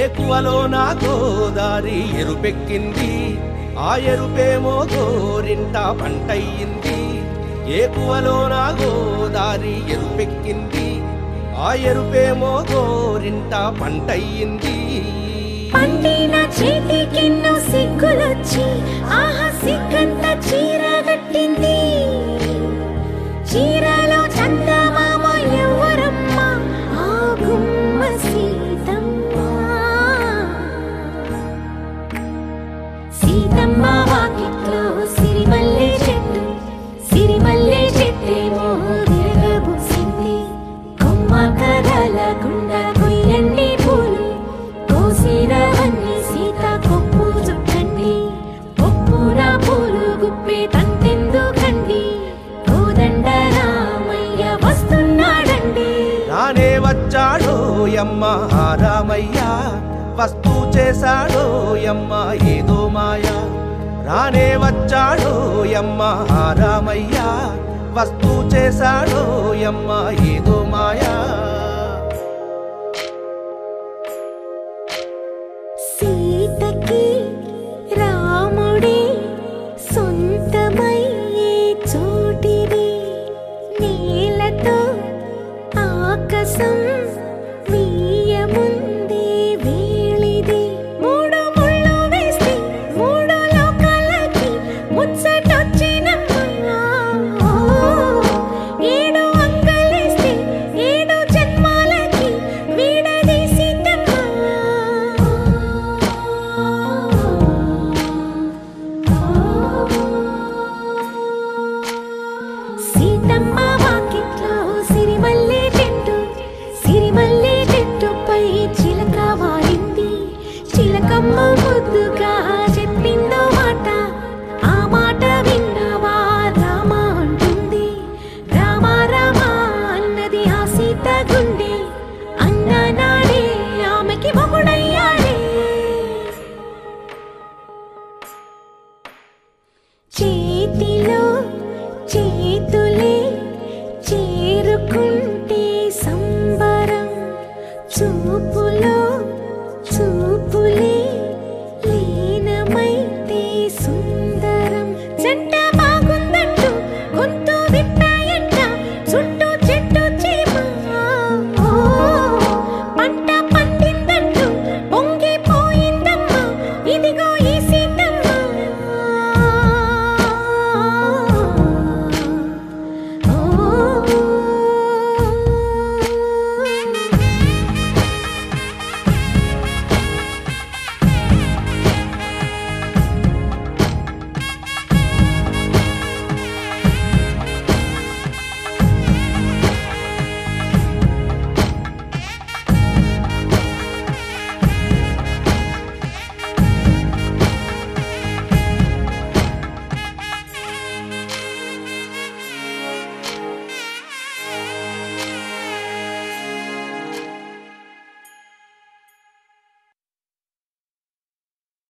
ఏకువలో నా గోదారి ఎరుపెక్కింది, ఆ ఎరుపేమో గోరింట పంటయ్యింది. ఏకువలో నా గోదారి ఎరుపెక్కింది, ఆ ఎరుపేమో గోరింట పంటయ్యింది. పండిన చేతికెన్నో సిగ్గులొచ్చి ఆహా సిగ్గంత చీర కట్టింది. చీరలో చందమామ ఎవరమ్మ, ఆ గుమ్మ సీతమ్మ. సీతమ్మ వాకిట్లో సిరిమల్లె చెట్టు, సిరిమల్లె చెట్టేమో విరగబూసింది. కొమ్మ కదలకుండా కొయ్యండి పూలు, కోసిరవన్నీ సీత కొప్పు చుట్టండి. ఒప్పున పూలు గుప్పే తంతెందుకండి, కోదండ రామయ్య వస్తున్నాడండి. రానే వచ్చాడో యమ్మ రామయ్య, వస్తూ చేశాడో యమ్మ ఏదో మాయా. రానే వచ్చాడో యమ్మ రామయ్య, వస్తూ చేశాడో యమ్మ ఏదో మాయా. సీతకి రాముడే సొంతమయ్యే చోటిది, నేలతో ఆకాశం వీయముందే వేళిది. మూడు ముళ్ళు వేస్తే మూడు లోకాలకి ముచ్చటొచ్చినమ్మా. ఏడు అంగలేస్తే ఏడు జన్మాలకి వీడదీసిందమ్మా. సీతమ్మ వాకిట్లో సిరిమల్లె చెట్టు, సిరిమల్లె చెట్టుపై చిలక వాలింది. చిలకమ్మ ముద్దుగా చెప్పిందో మాట, ఆ మాట విన్నవా రామ అంటుంది. రామ రామ అన్నది ఆ సీత గుండె, అన్ననాడే ఆమెకి మొగుడయ్యాడే. చేతిలో